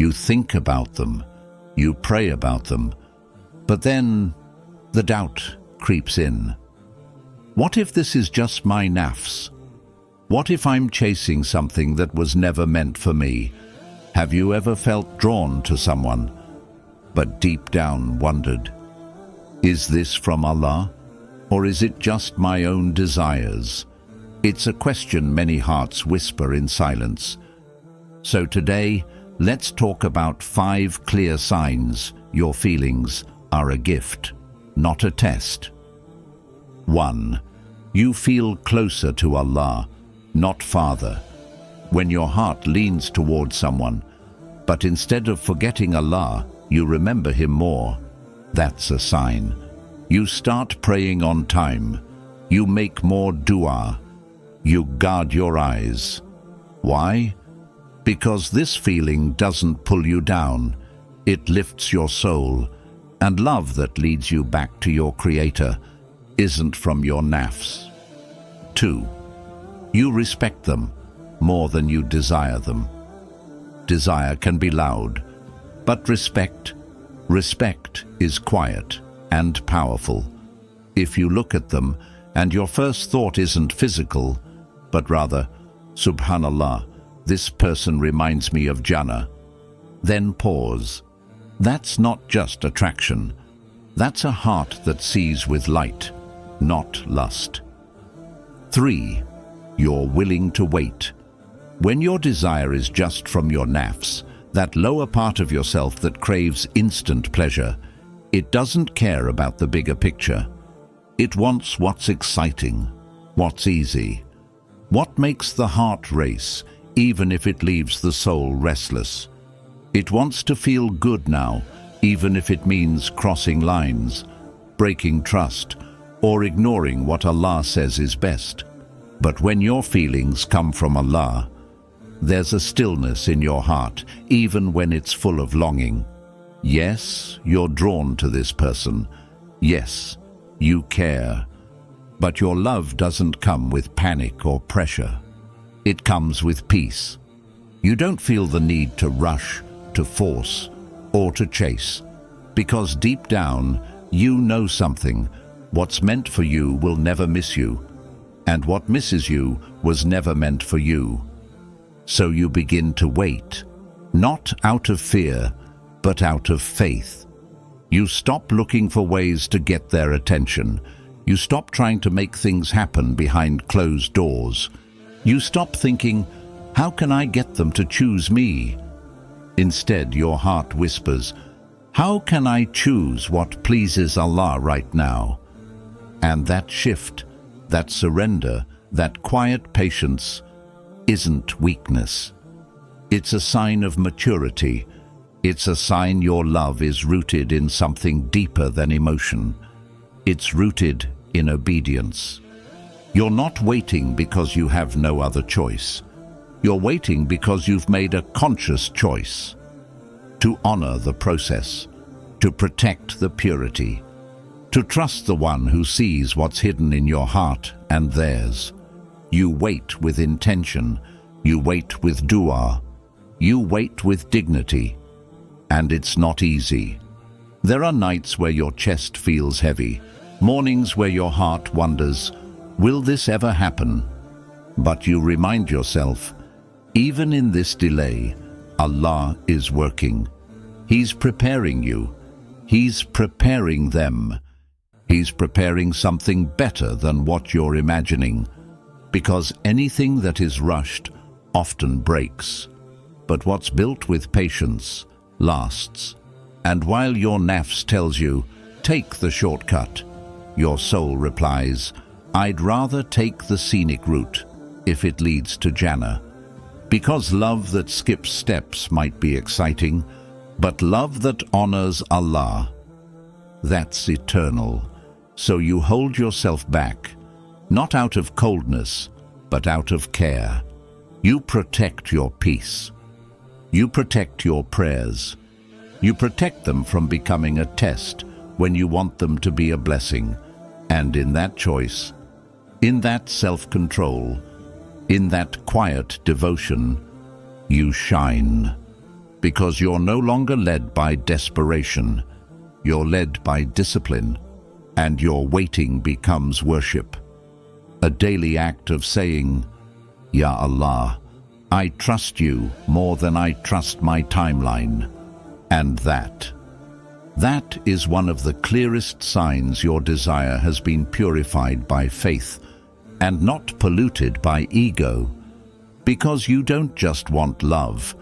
You think about them. You pray about them. But then the doubt creeps in. What if this is just my nafs? What if I'm chasing something that was never meant for me? Have you ever felt drawn to someone, but deep down wondered, is this from Allah, or is it just my own desires? It's a question many hearts whisper in silence. So today, let's talk about 5 clear signs your feelings are a gift, not a test. 1. You feel closer to Allah, not farther. When your heart leans toward someone, but instead of forgetting Allah, you remember Him more, that's a sign. You start praying on time. You make more dua. You guard your eyes. Why? Because this feeling doesn't pull you down. It lifts your soul. And love that leads you back to your Creator isn't from your nafs. 2. You respect them more than you desire them. Desire can be loud, but respect is quiet and powerful. If you look at them and your first thought isn't physical, but rather, Subhanallah, this person reminds me of Jannah, then pause. That's not just attraction. That's a heart that sees with light, not lust. 3. You're willing to wait. When your desire is just from your nafs, that lower part of yourself that craves instant pleasure, it doesn't care about the bigger picture. It wants what's exciting, what's easy, what makes the heart race, even if it leaves the soul restless. It wants to feel good now, even if it means crossing lines, breaking trust, or ignoring what Allah says is best. But when your feelings come from Allah, there's a stillness in your heart, even when it's full of longing. Yes, you're drawn to this person. Yes, you care. But your love doesn't come with panic or pressure. It comes with peace. You don't feel the need to rush, to force, or to chase, because deep down, you know something. What's meant for you will never miss you, and what misses you was never meant for you. So you begin to wait, not out of fear, but out of faith. You stop looking for ways to get their attention. You stop trying to make things happen behind closed doors. You stop thinking, how can I get them to choose me? Instead, your heart whispers, how can I choose what pleases Allah right now? And that shift, that surrender, that quiet patience isn't weakness. It's a sign of maturity. It's a sign your love is rooted in something deeper than emotion. It's rooted in obedience. You're not waiting because you have no other choice. You're waiting because you've made a conscious choice to honor the process, to protect the purity, to trust the one who sees what's hidden in your heart and theirs. You wait with intention. You wait with dua. You wait with dignity. And it's not easy. There are nights where your chest feels heavy, mornings where your heart wonders, will this ever happen? But you remind yourself, even in this delay, Allah is working. He's preparing you. He's preparing them. He's preparing something better than what you're imagining. Because anything that is rushed often breaks. But what's built with patience lasts. And while your nafs tells you, take the shortcut, your soul replies, I'd rather take the scenic route if it leads to Jannah. Because love that skips steps might be exciting, but love that honors Allah, that's eternal. So you hold yourself back, not out of coldness, but out of care. You protect your peace. You protect your prayers. You protect them from becoming a test when you want them to be a blessing. And in that choice, in that self-control, in that quiet devotion, you shine. because you're no longer led by desperation. You're led by discipline, and your waiting becomes worship. A daily act of saying, Ya Allah, I trust you more than I trust my timeline. And that is one of the clearest signs your desire has been purified by faith and not polluted by ego. Because you don't just want love,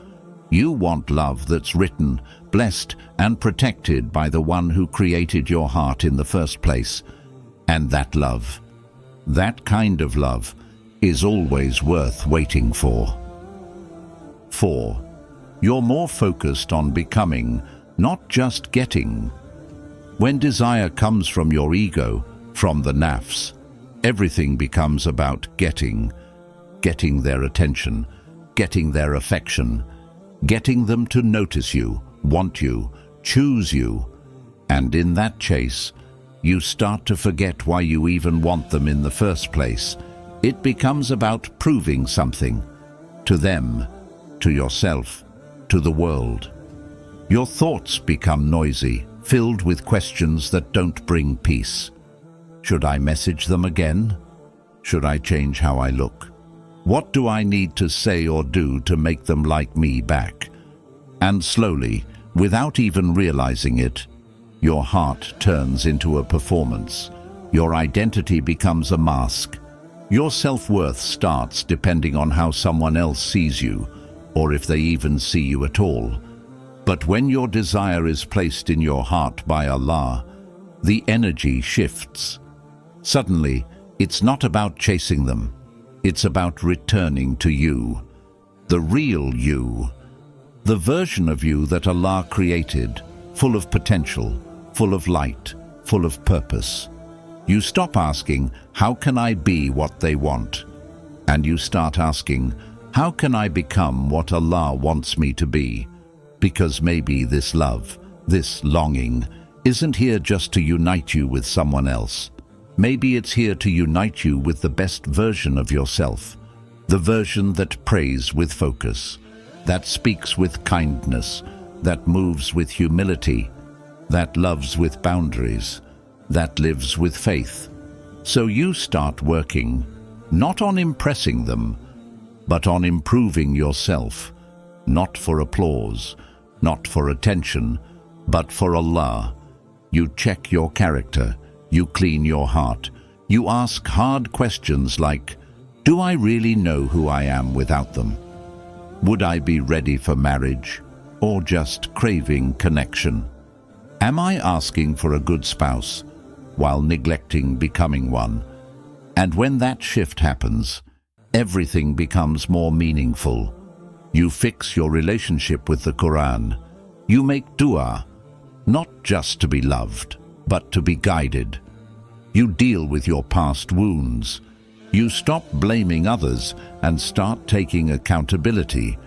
you want love that's written, blessed, and protected by the one who created your heart in the first place. And that love, that kind of love, is always worth waiting for. 4. You're more focused on becoming, not just getting. When desire comes from your ego, from the nafs, everything becomes about getting their attention, getting their affection, getting them to notice you, want you, choose you. And in that chase, you start to forget why you even want them in the first place. It becomes about proving something to them, to yourself, to the world. Your thoughts become noisy, filled with questions that don't bring peace. Should I message them again? Should I change how I look? What do I need to say or do to make them like me back? And slowly, without even realizing it, your heart turns into a performance. Your identity becomes a mask. Your self-worth starts depending on how someone else sees you, or if they even see you at all. But when your desire is placed in your heart by Allah, the energy shifts. Suddenly, it's not about chasing them. It's about returning to you, the real you, the version of you that Allah created, full of potential, full of light, full of purpose. You stop asking, how can I be what they want? And you start asking, how can I become what Allah wants me to be? Because maybe this love, this longing, isn't here just to unite you with someone else. Maybe it's here to unite you with the best version of yourself, the version that prays with focus, that speaks with kindness, that moves with humility, that loves with boundaries, that lives with faith. So you start working, not on impressing them, but on improving yourself, not for applause, not for attention, but for Allah. You check your character, you clean your heart, you ask hard questions like, do I really know who I am without them? Would I be ready for marriage, or just craving connection? Am I asking for a good spouse, while neglecting becoming one? And when that shift happens, everything becomes more meaningful. You fix your relationship with the Quran. You make dua, not just to be loved, but to be guided. You deal with your past wounds. You stop blaming others and start taking accountability.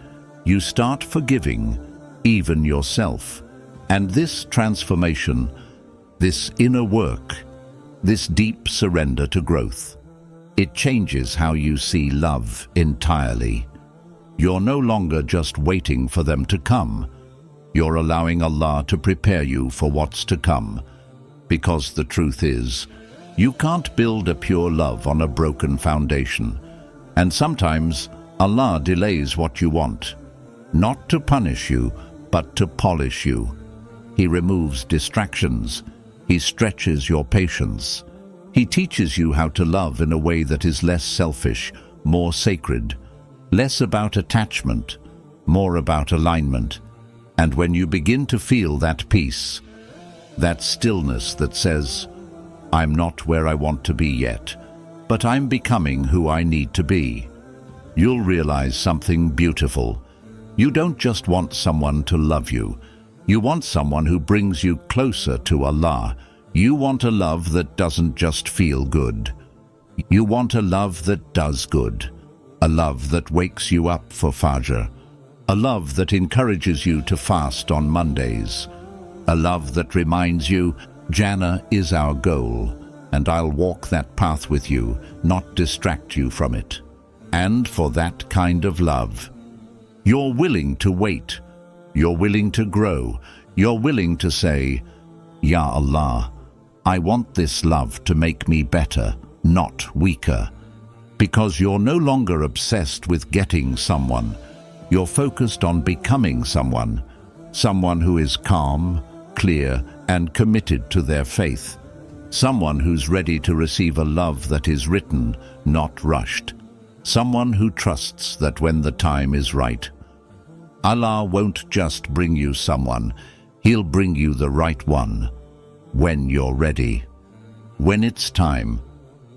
You start forgiving, even yourself. And this transformation, this inner work, this deep surrender to growth, it changes how you see love entirely. You're no longer just waiting for them to come. You're allowing Allah to prepare you for what's to come. Because the truth is, you can't build a pure love on a broken foundation. And sometimes Allah delays what you want, not to punish you, but to polish you. He removes distractions. He stretches your patience. He teaches you how to love in a way that is less selfish, more sacred, less about attachment, more about alignment. And when you begin to feel that peace, that stillness that says, I'm not where I want to be yet, but I'm becoming who I need to be, you'll realize something beautiful. You don't just want someone to love you. You want someone who brings you closer to Allah. You want a love that doesn't just feel good. You want a love that does good. A love that wakes you up for Fajr. A love that encourages you to fast on Mondays. A love that reminds you, Jannah is our goal, and I'll walk that path with you, not distract you from it. And for that kind of love, you're willing to wait, You're willing to grow. You're willing to say, Ya Allah, I want this love to make me better, not weaker. Because you're no longer obsessed with getting someone. You're focused on becoming someone. Someone who is calm, clear, and committed to their faith. Someone who's ready to receive a love that is written, not rushed. Someone who trusts that when the time is right. Allah won't just bring you someone, He'll bring you the right one. When you're ready. When it's time.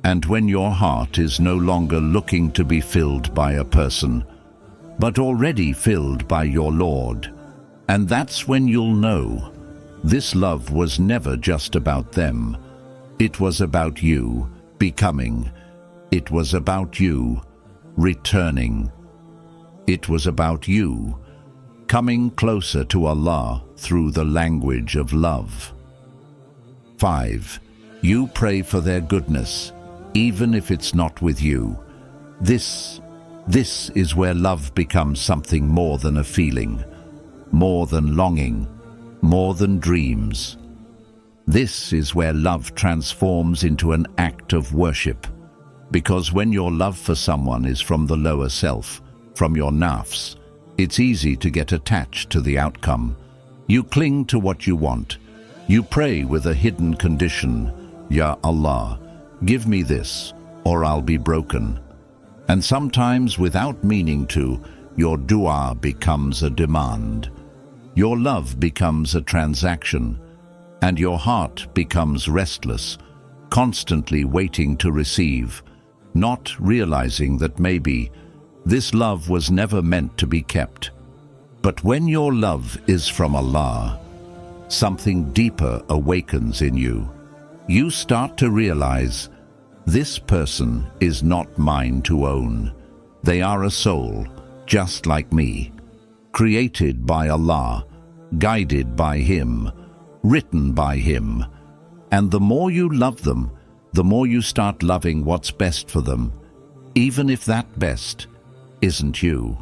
And when your heart is no longer looking to be filled by a person, but already filled by your Lord. And that's when you'll know this love was never just about them. It was about you becoming. It was about you returning. It was about you coming closer to Allah through the language of love. 5. You pray for their goodness, even if it's not with you. This is where love becomes something more than a feeling, more than longing, more than dreams. This is where love transforms into an act of worship. Because when your love for someone is from the lower self, from your nafs, it's easy to get attached to the outcome. You cling to what you want. You pray with a hidden condition, Ya Allah, give me this, or I'll be broken. And sometimes, without meaning to, your dua becomes a demand. Your love becomes a transaction, and your heart becomes restless, constantly waiting to receive, not realizing that maybe this love was never meant to be kept. But when your love is from Allah, something deeper awakens in you. You start to realize, this person is not mine to own. They are a soul, just like me, created by Allah, guided by Him, written by Him. And the more you love them, the more you start loving what's best for them, even if that best isn't you.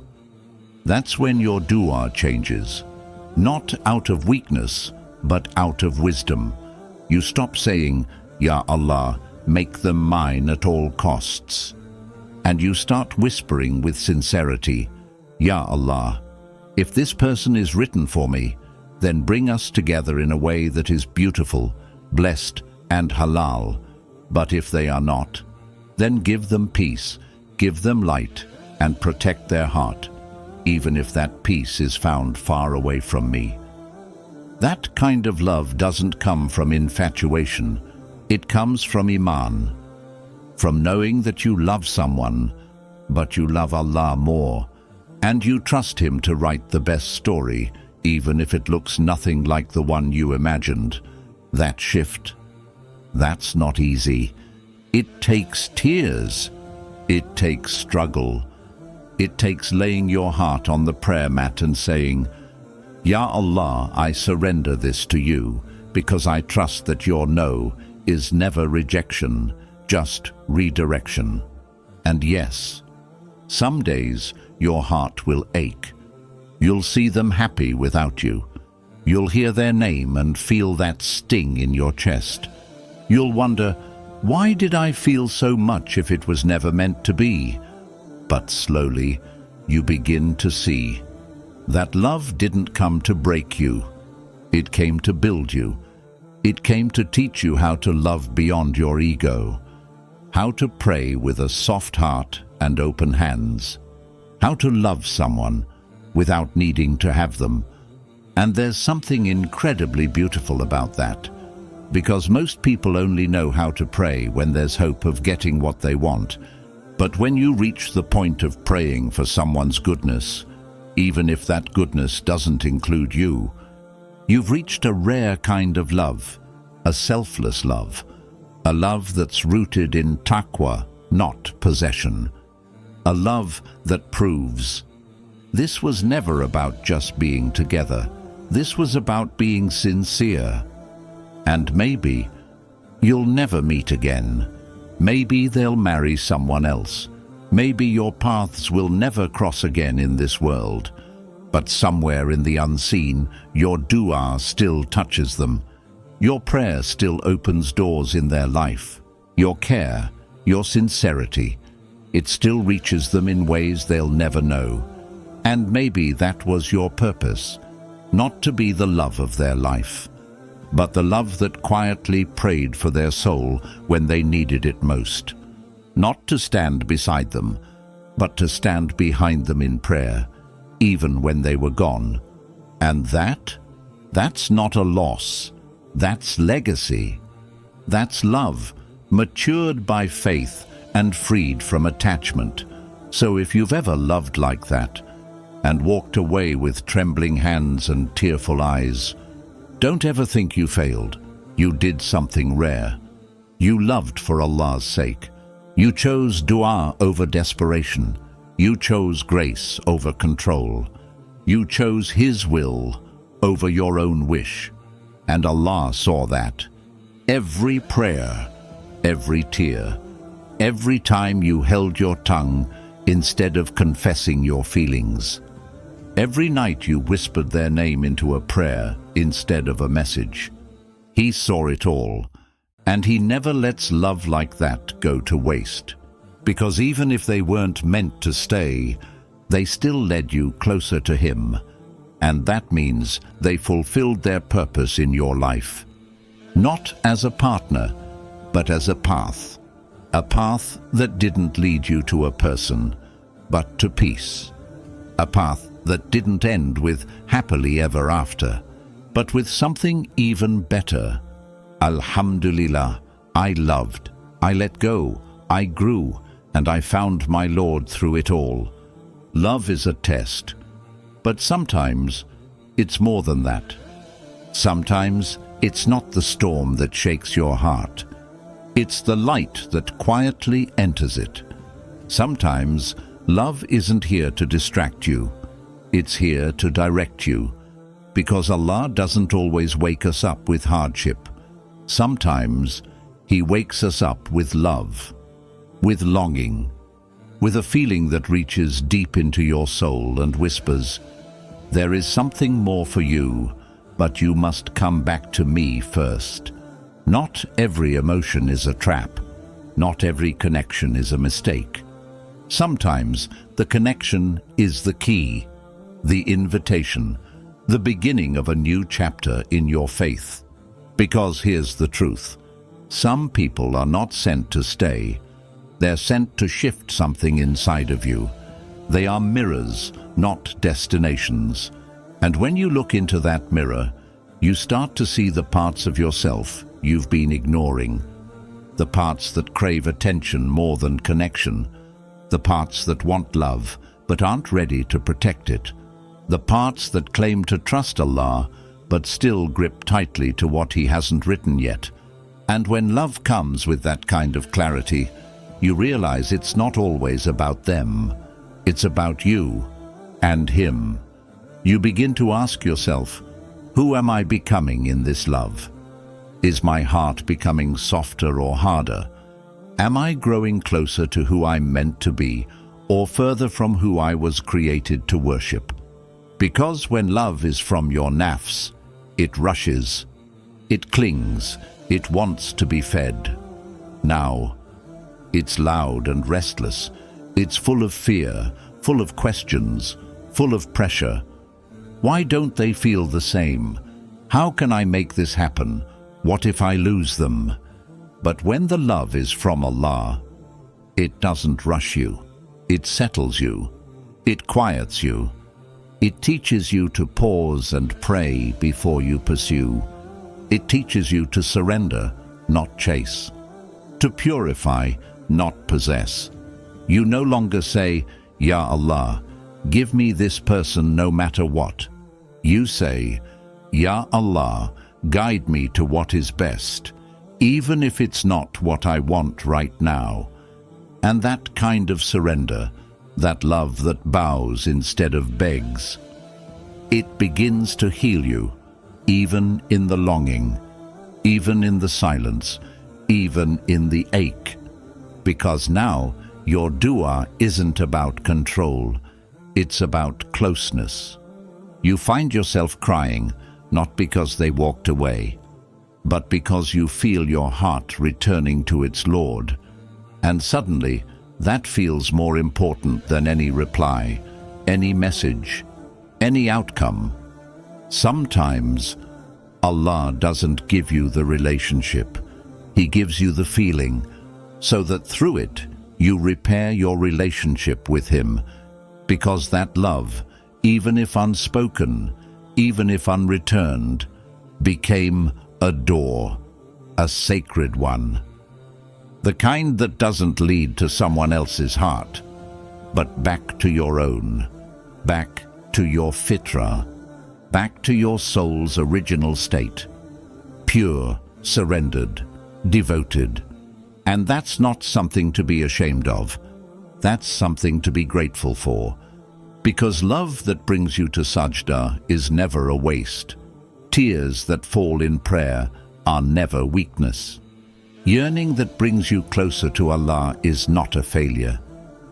That's when your dua changes, not out of weakness, but out of wisdom. You stop saying, Ya Allah, make them mine at all costs. And you start whispering with sincerity, Ya Allah, if this person is written for me, then bring us together in a way that is beautiful, blessed, and halal. But if they are not, then give them peace, give them light, and protect their heart, even if that peace is found far away from me. That kind of love doesn't come from infatuation. It comes from Iman, from knowing that you love someone, but you love Allah more, and you trust Him to write the best story, even if it looks nothing like the one you imagined. That shift, that's not easy. It takes tears. It takes struggle. It takes laying your heart on the prayer mat and saying, Ya Allah, I surrender this to you, because I trust that your no is never rejection, just redirection. And yes, some days your heart will ache. You'll see them happy without you. You'll hear their name and feel that sting in your chest. You'll wonder, why did I feel so much if it was never meant to be? But slowly, you begin to see that love didn't come to break you. It came to build you. It came to teach you how to love beyond your ego, how to pray with a soft heart and open hands, how to love someone without needing to have them. And there's something incredibly beautiful about that, because most people only know how to pray when there's hope of getting what they want. But when you reach the point of praying for someone's goodness, even if that goodness doesn't include you, you've reached a rare kind of love, a selfless love, a love that's rooted in taqwa, not possession, a love that proves this was never about just being together. This was about being sincere. And maybe you'll never meet again. Maybe they'll marry someone else. Maybe your paths will never cross again in this world. But somewhere in the unseen, your dua still touches them. Your prayer still opens doors in their life. Your care, your sincerity, it still reaches them in ways they'll never know. And maybe that was your purpose, not to be the love of their life, but the love that quietly prayed for their soul when they needed it most. Not to stand beside them, but to stand behind them in prayer, even when they were gone. And that's not a loss. That's legacy. That's love, matured by faith and freed from attachment. So if you've ever loved like that, and walked away with trembling hands and tearful eyes, don't ever think you failed. You did something rare. You loved for Allah's sake. You chose dua over desperation. You chose grace over control. You chose His will over your own wish. And Allah saw that. Every prayer, every tear, every time you held your tongue instead of confessing your feelings. Every night you whispered their name into a prayer instead of a message. He saw it all, and He never lets love like that go to waste. Because even if they weren't meant to stay, they still led you closer to Him, and that means they fulfilled their purpose in your life. Not as a partner, but as a path. A path that didn't lead you to a person, but to peace. A path that didn't end with happily ever after, but with something even better. Alhamdulillah, I loved, I let go, I grew, and I found my Lord through it all. Love is a test, but sometimes it's more than that. Sometimes it's not the storm that shakes your heart. It's the light that quietly enters it. Sometimes love isn't here to distract you. It's here to direct you, because Allah doesn't always wake us up with hardship. Sometimes He wakes us up with love, with longing, with a feeling that reaches deep into your soul and whispers, "There is something more for you, but you must come back to me first." Not every emotion is a trap. Not every connection is a mistake. Sometimes the connection is the key, the invitation, the beginning of a new chapter in your faith. Because here's the truth. Some people are not sent to stay. They're sent to shift something inside of you. They are mirrors, not destinations. And when you look into that mirror, you start to see the parts of yourself you've been ignoring. The parts that crave attention more than connection. The parts that want love but aren't ready to protect it. The parts that claim to trust Allah but still grip tightly to what He hasn't written yet. And when love comes with that kind of clarity, you realize it's not always about them. It's about you and Him. You begin to ask yourself, who am I becoming in this love? Is my heart becoming softer or harder? Am I growing closer to who I'm meant to be, or further from who I was created to worship? Because when love is from your nafs, it rushes, it clings, it wants to be fed. Now, it's loud and restless. It's full of fear, full of questions, full of pressure. Why don't they feel the same? How can I make this happen? What if I lose them? But when the love is from Allah, it doesn't rush you. It settles you. It quiets you. It teaches you to pause and pray before you pursue. It teaches you to surrender, not chase. To purify, not possess. You no longer say, "Ya Allah, give me this person no matter what." You say, "Ya Allah, guide me to what is best, even if it's not what I want right now." And that kind of surrender, that love that bows instead of begs, it begins to heal you, even in the longing, even in the silence, even in the ache. Because now your dua isn't about control, it's about closeness. You find yourself crying, not because they walked away, but because you feel your heart returning to its Lord. And suddenly, that feels more important than any reply, any message, any outcome. Sometimes, Allah doesn't give you the relationship. He gives you the feeling, so that through it, you repair your relationship with Him, because that love, even if unspoken, even if unreturned, became a door, a sacred one. The kind that doesn't lead to someone else's heart, but back to your own, back to your fitrah, back to your soul's original state, pure, surrendered, devoted. And that's not something to be ashamed of. That's something to be grateful for. Because love that brings you to sajda is never a waste. Tears that fall in prayer are never weakness. Yearning that brings you closer to Allah is not a failure.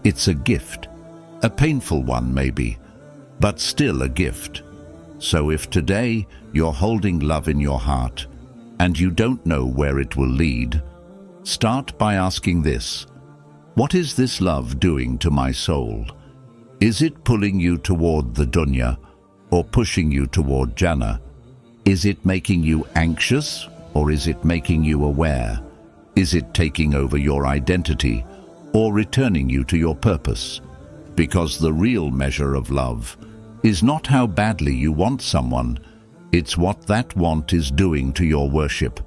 It's a gift. A painful one maybe, but still a gift. So if today you're holding love in your heart and you don't know where it will lead, start by asking this: what is this love doing to my soul? Is it pulling you toward the dunya or pushing you toward Jannah? Is it making you anxious or is it making you aware? Is it taking over your identity or returning you to your purpose? Because the real measure of love is not how badly you want someone, it's what that want is doing to your worship.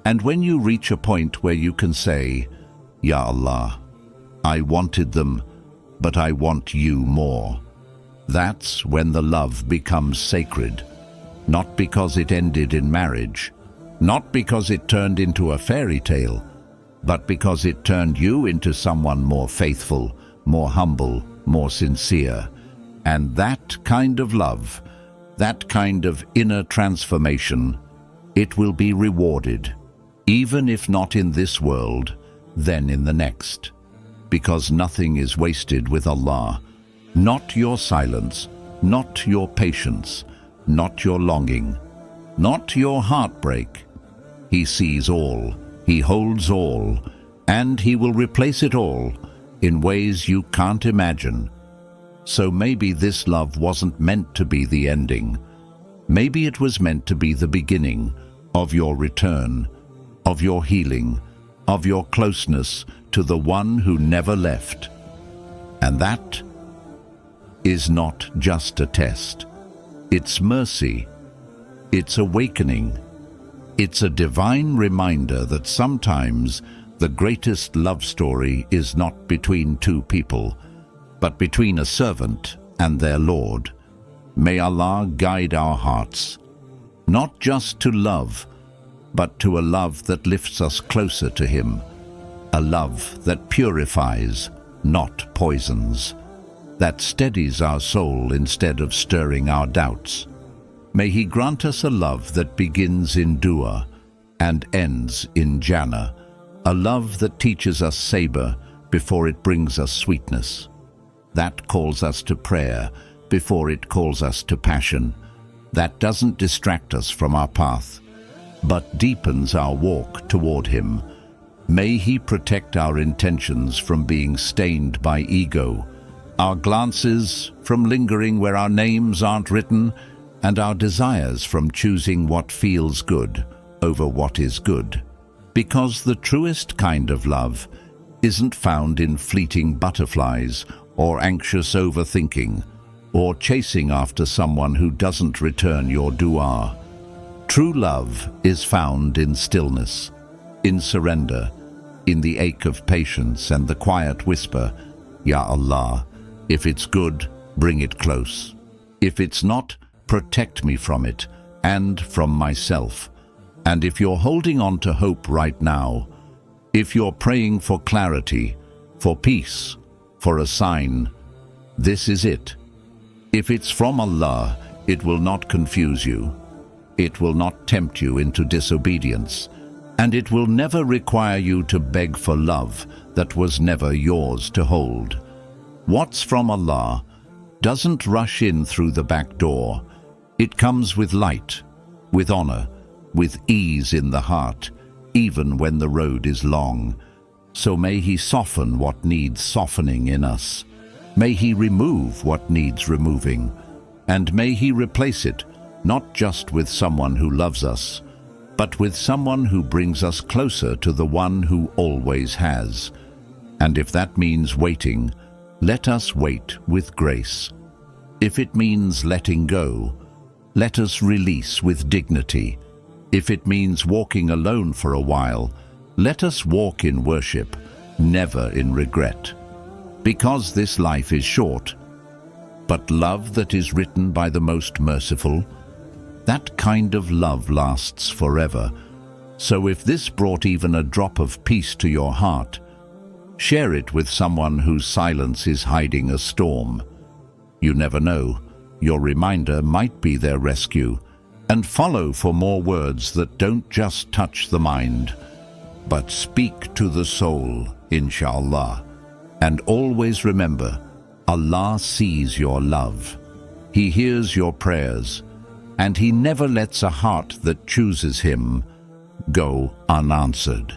And when you reach a point where you can say, Ya Allah, I wanted them, but I want you more, that's when the love becomes sacred. Not because it ended in marriage, not because it turned into a fairy tale, but because it turned you into someone more faithful, more humble, more sincere. And that kind of love, that kind of inner transformation, it will be rewarded, even if not in this world, then in the next. Because nothing is wasted with Allah. Not your silence, not your patience, not your longing, not your heartbreak. He sees all, He holds all, and He will replace it all in ways you can't imagine. So maybe this love wasn't meant to be the ending. Maybe it was meant to be the beginning of your return, of your healing, of your closeness to the one who never left. And that is not just a test. It's mercy. It's awakening. It's a divine reminder that sometimes the greatest love story is not between two people, but between a servant and their Lord. May Allah guide our hearts, not just to love, but to a love that lifts us closer to Him, a love that purifies, not poisons, that steadies our soul instead of stirring our doubts. May He grant us a love that begins in dua and ends in Jannah, a love that teaches us sabr before it brings us sweetness, that calls us to prayer before it calls us to passion, that doesn't distract us from our path, but deepens our walk toward Him. May He protect our intentions from being stained by ego, our glances from lingering where our names aren't written, and our desires from choosing what feels good over what is good. Because the truest kind of love isn't found in fleeting butterflies or anxious overthinking or chasing after someone who doesn't return your dua. True love is found in stillness, in surrender, in the ache of patience and the quiet whisper, Ya Allah, if it's good, bring it close. If it's not, protect me from it and from myself. And if you're holding on to hope right now, if you're praying for clarity, for peace, for a sign, this is it. If it's from Allah, it will not confuse you. It will not tempt you into disobedience, and it will never require you to beg for love that was never yours to hold. What's from Allah doesn't rush in through the back door. It comes with light, with honor, with ease in the heart, even when the road is long. So may He soften what needs softening in us. May He remove what needs removing. And may He replace it, not just with someone who loves us, but with someone who brings us closer to the one who always has. And if that means waiting, let us wait with grace. If it means letting go, let us release with dignity. If it means walking alone for a while, let us walk in worship, never in regret. Because this life is short, but love that is written by the most merciful, that kind of love lasts forever. So if this brought even a drop of peace to your heart, share it with someone whose silence is hiding a storm. You never know, your reminder might be their rescue. And follow for more words that don't just touch the mind, but speak to the soul, inshallah. And always remember, Allah sees your love. He hears your prayers, and He never lets a heart that chooses Him go unanswered.